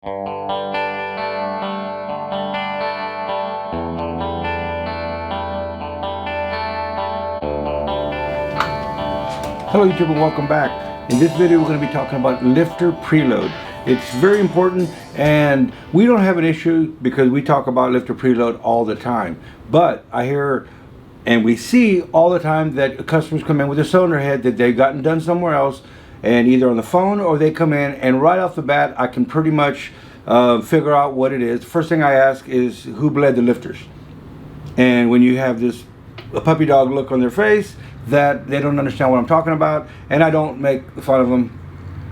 Hello YouTube and welcome back. In this video we're going to be talking about lifter preload. It's very important, and we don't have an issue because we talk about lifter preload all the time. But I hear and we see all the time that customers come in with a cylinder head that they've gotten done somewhere else, and either on the phone or they come in, and right off the bat I can pretty much figure out what it is. First thing I ask is who bled the lifters. And when you have this a puppy dog look on their face that they don't understand what I'm talking about, and I don't make fun of them,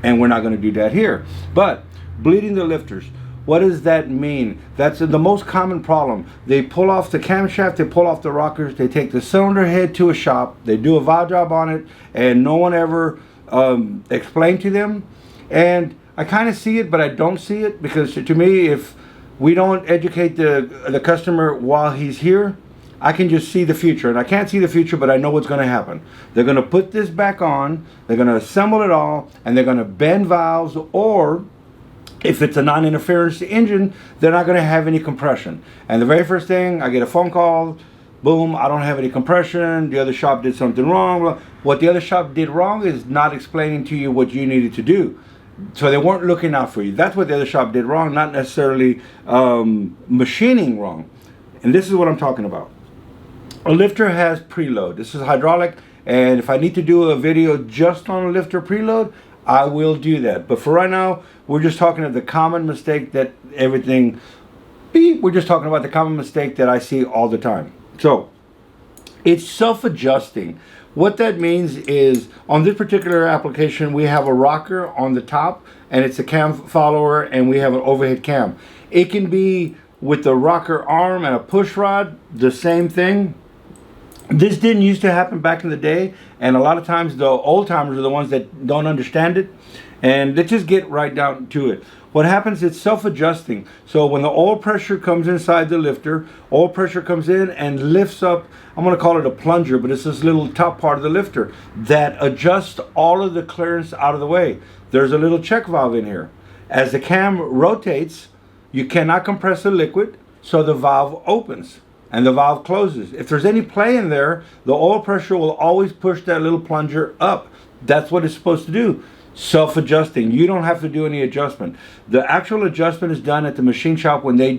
and we're not going to do that here. But bleeding the lifters, what does that mean? That's the most common problem. They pull off the camshaft, they pull off the rockers, they take the cylinder head to a shop, they do a valve job on it, and no one ever explained to them. And I kind of see it, but I don't see it, because to me, if we don't educate the customer while he's here, I can just see the future. And I can't see the future, but I know what's going to happen. They're going to put this back on, they're going to assemble it all, and they're going to bend valves, or if it's a non-interference engine, they're not going to have any compression. And the very first thing, I get a phone call, boom, I don't have any compression, the other shop did something wrong. What the other shop did wrong is not explaining to you what you needed to do. So they weren't looking out for you. That's what the other shop did wrong, not necessarily machining wrong. And this is what I'm talking about. A lifter has preload. This is hydraulic, and if I need to do a video just on a lifter preload, I will do that. But for right now, we're just talking about the common mistake that we're just talking about the common mistake that I see all the time. So it's self-adjusting. What that means is, on this particular application, we have a rocker on the top, and it's a cam follower, and we have an overhead cam. It can be with the rocker arm and a push rod, the same thing. This didn't used to happen back in the day, and a lot of times the old timers are the ones that don't understand it, and they just get right down to it. What happens, it's self-adjusting. So when the oil pressure comes inside the lifter, oil pressure comes in and lifts up, I'm going to call it a plunger, but it's this little top part of the lifter that adjusts all of the clearance out of the way. There's a little check valve in here. As the cam rotates, you cannot compress the liquid, so the valve opens and the valve closes. If there's any play in there, the oil pressure will always push that little plunger up. That's what it's supposed to do. Self-adjusting. You don't have to do any adjustment. The actual adjustment is done at the machine shop when they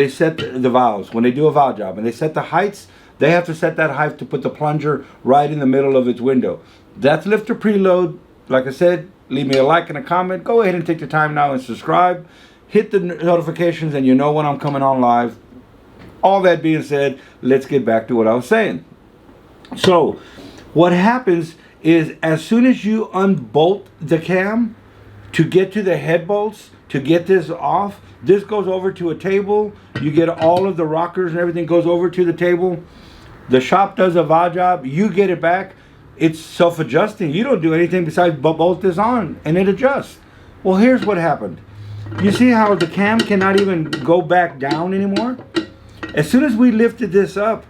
set the valves, when they do a valve job, and they set the heights. They have to set that height to put the plunger right in the middle of its window. That's lifter preload. Like I said, leave me a like and a comment. Go ahead and take the time now and subscribe. Hit the notifications, and you know when I'm coming on live. All that being said, let's get back to what I was saying. So what happens is, as soon as you unbolt the cam to get to the head bolts, to get this off, this goes over to a table. You get all of the rockers and everything goes over to the table. The shop does a valve job. You get it back. It's self-adjusting. You don't do anything besides bolt this on, and it adjusts. Well, here's what happened. You see how the cam cannot even go back down anymore? As soon as we lifted this up,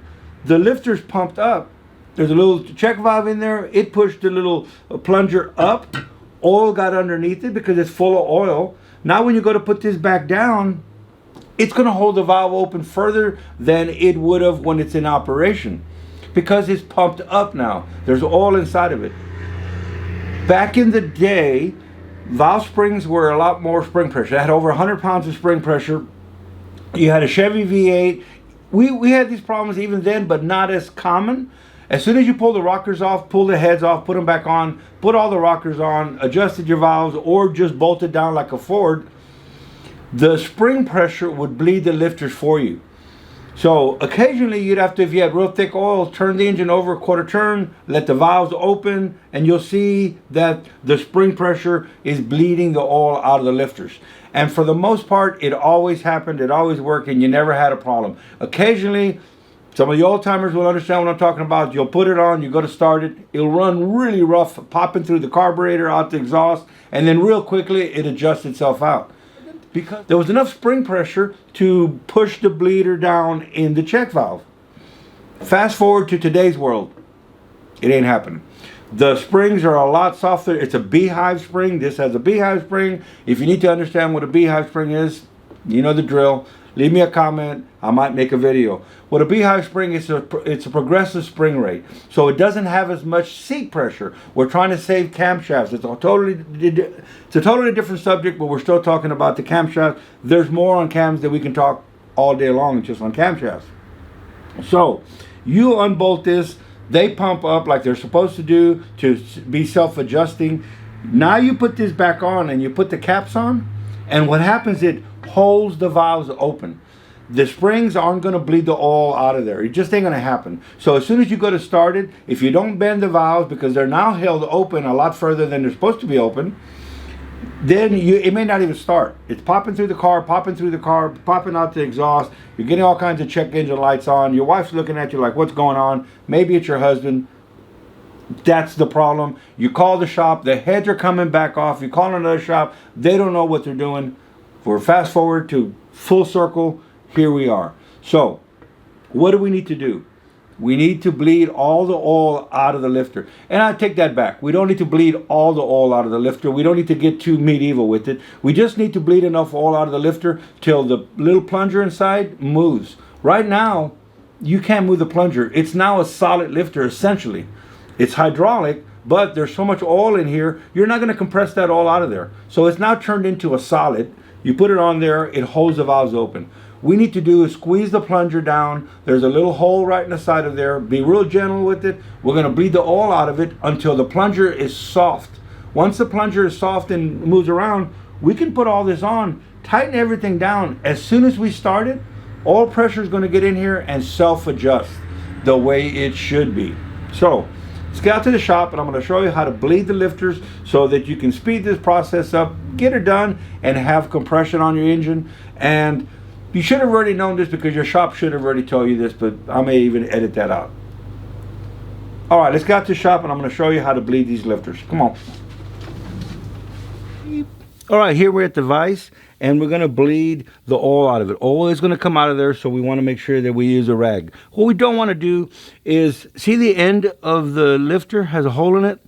the lifter's pumped up. There's a little check valve in there. It pushed the little plunger up. Oil got underneath it because it's full of oil. Now when you go to put this back down, it's going to hold the valve open further than it would have when it's in operation, because it's pumped up now. There's oil inside of it. Back in the day, valve springs were a lot more spring pressure. It had over 100 pounds of spring pressure. You had a Chevy V8. We had these problems even then, but not as common. As soon as you pull the rockers off, pull the heads off, put them back on, put all the rockers on, adjusted your valves, or just bolted down like a Ford, the spring pressure would bleed the lifters for you. So occasionally you'd have to, if you had real thick oil, turn the engine over a quarter turn, let the valves open, and you'll see that the spring pressure is bleeding the oil out of the lifters. And for the most part, it always happened, it always worked, and you never had a problem. Occasionally, some of the old timers will understand what I'm talking about. You'll put it on, you go to start it, it'll run really rough, popping through the carburetor, out the exhaust, and then real quickly it adjusts itself out, because there was enough spring pressure to push the bleeder down in the check valve. Fast forward to today's world, it ain't happening. The springs are a lot softer. It's a beehive spring. This has a beehive spring. If you need to understand what a beehive spring is, you know the drill. Leave me a comment. I might make a video. What a beehive spring is, it's a progressive spring rate. So it doesn't have as much seat pressure. We're trying to save camshafts. It's a totally different subject, but we're still talking about the camshaft. There's more on cams that we can talk all day long just on camshafts. So you unbolt this. They pump up like they're supposed to do to be self-adjusting. Now you put this back on and you put the caps on, and what happens, it holds the valves open. The springs aren't going to bleed the oil out of there. It just ain't going to happen. So as soon as you go to start it, if you don't bend the valves, because they're now held open a lot further than they're supposed to be open, then it may not even start. It's popping through the car, popping out the exhaust. You're getting all kinds of check engine lights on. Your wife's looking at you like, what's going on? Maybe it's your husband. That's the problem. You call the shop, the heads are coming back off. You call another shop, they don't know what they're doing. We're fast forward to full circle. Here we are. So what do we need to do? We need to bleed all the oil out of the lifter. And I take that back. We don't need to bleed all the oil out of the lifter. We don't need to get too medieval with it. We just need to bleed enough oil out of the lifter till the little plunger inside moves. Right now, you can't move the plunger. It's now a solid lifter, essentially. It's hydraulic, but there's so much oil in here, you're not going to compress that oil out of there. So it's now turned into a solid. You put it on there, it holds the valves open. We need to do is squeeze the plunger down. There's a little hole right in the side of there. Be real gentle with it. We're going to bleed the oil out of it until the plunger is soft. Once the plunger is soft and moves around, we can put all this on, tighten everything down. As soon as we start it, oil pressure is going to get in here and self-adjust the way it should be. So let's get out to the shop, and I'm going to show you how to bleed the lifters so that you can speed this process up, get it done, and have compression on your engine. And you should have already known this because your shop should have already told you this, but I may even edit that out. All right, let's get out to the shop, and I'm going to show you how to bleed these lifters. Come on. All right, here we're at the vise, and we're going to bleed the oil out of it. Oil is going to come out of there, so we want to make sure that we use a rag. What we don't want to do is, see the end of the lifter has a hole in it?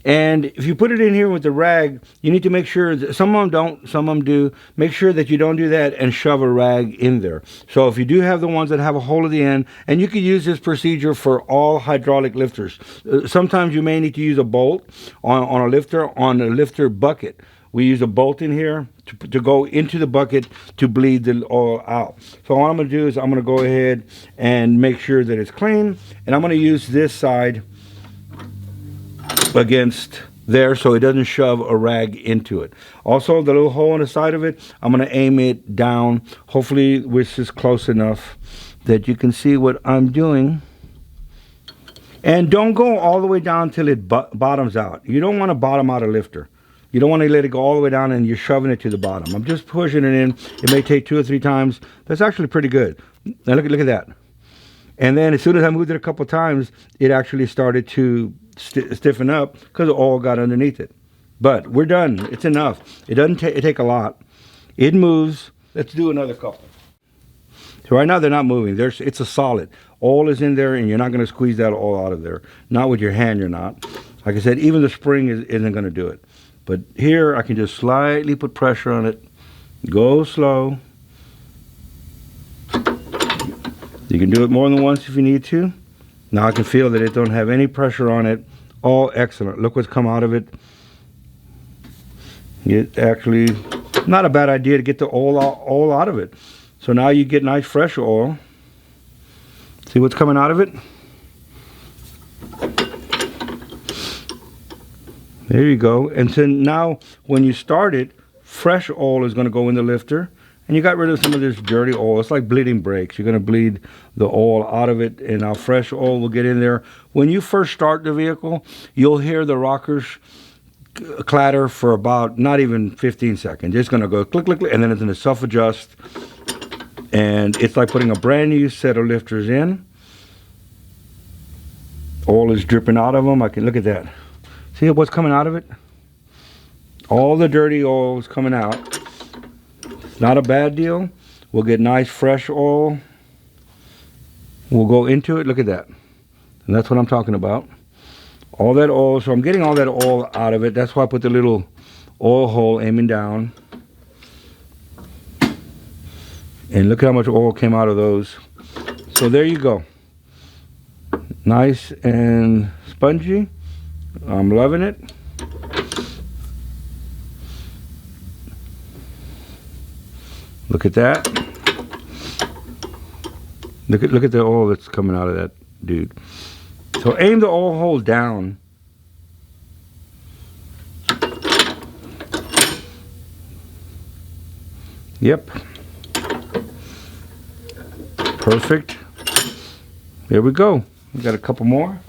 And if you put it in here with the rag, you need to make sure that some of them don't, some of them do. Make sure that you don't do that and shove a rag in there. So if you do have the ones that have a hole at the end, and you can use this procedure for all hydraulic lifters. Sometimes you may need to use a bolt on a lifter bucket. We use a bolt in here to go into the bucket to bleed the oil out. So what I'm going to do is I'm going to go ahead and make sure that it's clean. And I'm going to use this side against there so it doesn't shove a rag into it. Also, the little hole on the side of it, I'm going to aim it down. Hopefully this is close enough that you can see what I'm doing. And don't go all the way down till it bottoms out. You don't want to bottom out a lifter. You don't want to let it go all the way down and you're shoving it to the bottom. I'm just pushing it in. It may take 2 or 3 times. That's actually pretty good. Now look at that. And then as soon as I moved it a couple times, it actually started to stiffen up because the oil got underneath it. But we're done. It's enough. It doesn't take a lot. It moves. Let's do another couple. So right now they're not moving. It's a solid. Oil is in there, and you're not going to squeeze that oil out of there. Not with your hand, you're not. Like I said, even the spring isn't going to do it. But here I can just slightly put pressure on it. Go slow. You can do it more than once if you need to. Now I can feel that it don't have any pressure on it. All excellent. Look what's come out of it. It actually, not a bad idea to get the oil out of it. So now you get nice fresh oil. See what's coming out of it? There you go. And so now when you start it, fresh oil is going to go in the lifter. And you got rid of some of this dirty oil. It's like bleeding brakes. You're going to bleed the oil out of it, and now fresh oil will get in there. When you first start the vehicle, you'll hear the rockers clatter for about not even 15 seconds. It's going to go click, click, click, and then it's going to self-adjust. And it's like putting a brand new set of lifters in. Oil is dripping out of them. I can look at that. See what's coming out of it? All the dirty oil is coming out. Not a bad deal. We'll get nice fresh oil. We'll go into it. Look at that. And that's what I'm talking about. all that oil. So I'm getting all that oil out of it. That's why I put the little oil hole aiming down. And look how much oil came out of those. So there you go. Nice and spongy. I'm loving it. Look at that. Look at the oil that's coming out of that, dude. So aim the oil hole down. Yep. Perfect. There we go. We got a couple more.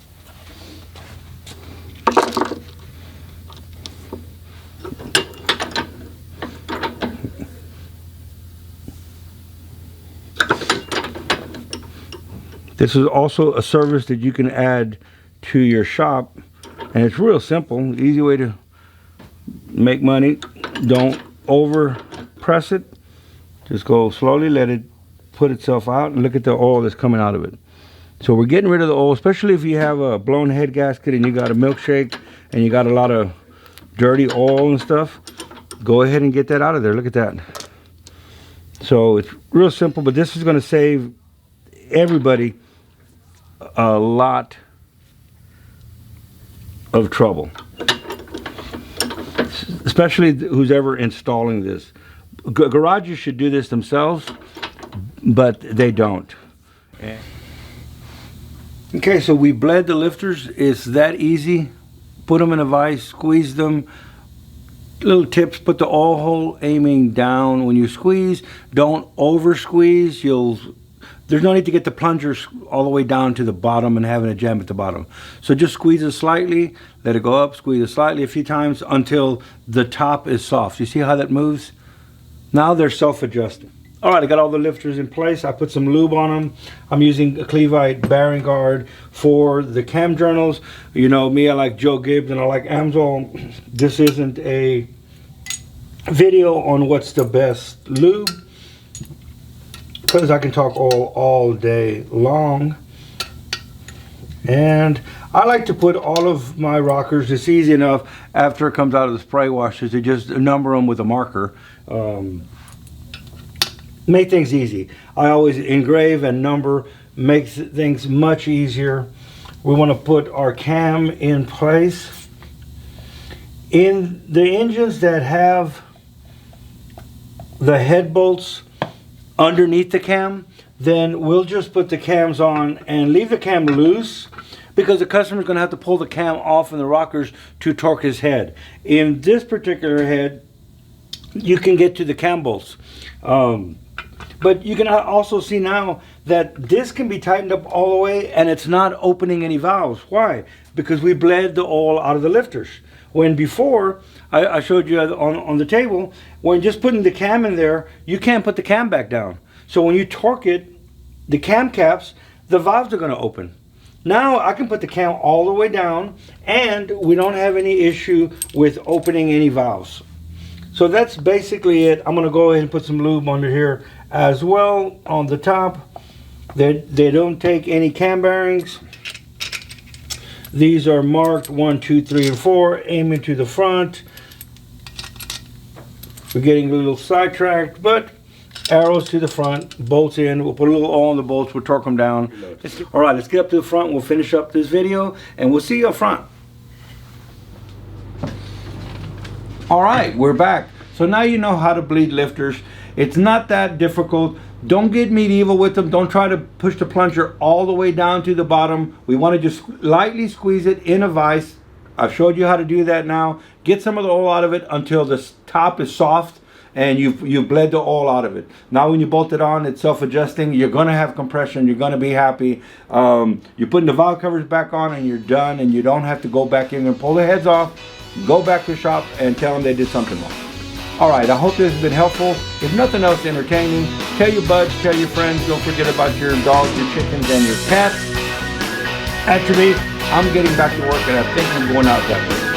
This is also a service that you can add to your shop, and it's real simple, easy way to make money. Don't over press it. Just go slowly, let it put itself out, and look at the oil that's coming out of it. So we're getting rid of the oil, especially if you have a blown head gasket and you got a milkshake and you got a lot of dirty oil and stuff. Go ahead and get that out of there. Look at that. So it's real simple, but this is going to save everybody a lot of trouble, especially who's ever installing this. Garages should do this themselves, but they don't. Okay, so we bled the lifters. It's that easy. Put them in a vise, squeeze them. Little tips: put the oil hole aiming down when you squeeze. Don't over squeeze. There's no need to get the plunger all the way down to the bottom and having a jam at the bottom. So just squeeze it slightly, let it go up, squeeze it slightly a few times until the top is soft. You see how that moves? Now they're self-adjusting. All right, I got all the lifters in place. I put some lube on them. I'm using a Cleveite bearing guard for the cam journals. You know me, I like Joe Gibbs and I like Amsoil. This isn't a video on what's the best lube, because I can talk all day long. And I like to put all of my rockers, it's easy enough after it comes out of the spray washers to just number them with a marker. Make things easy. I always engrave and number, makes things much easier. We want to put our cam in place. In the engines that have the head bolts underneath the cam, then we'll just put the cams on and leave the cam loose, because the customer's going to have to pull the cam off in the rockers to torque his head. In this particular head, you can get to the cam bolts. But you can also see now that this can be tightened up all the way and it's not opening any valves. Why? Because we bled the oil out of the lifters. When before, I showed you on the table, when just putting the cam in there, you can't put the cam back down. So when you torque it, the cam caps, the valves are going to open. Now I can put the cam all the way down and we don't have any issue with opening any valves. So that's basically it. I'm going to go ahead and put some lube under here as well on the top. They don't take any cam bearings. These are marked 1, 2, 3, and 4, aiming to the front. We're getting a little sidetracked, but arrows to the front, bolts in. We'll put a little oil on the bolts, we'll torque them down. All right, let's get up to the front. We'll finish up this video and we'll see you up front. All right, we're back. So now you know how to bleed lifters. It's not that difficult. Don't get medieval with them. Don't try to push the plunger all the way down to the bottom. We want to just lightly squeeze it in a vise. I've showed you how to do that now. Get some of the oil out of it until the top is soft and you bled the oil out of it. Now when you bolt it on, it's self-adjusting. You're going to have compression. You're going to be happy. You're putting the valve covers back on and you're done, and you don't have to go back in and pull the heads off. Go back to the shop and tell them they did something wrong. All right, I hope this has been helpful. If nothing else, entertaining. Tell your buds, tell your friends. Don't forget about your dogs, your chickens, and your cats. Actually, I'm getting back to work and I think I'm going out that way.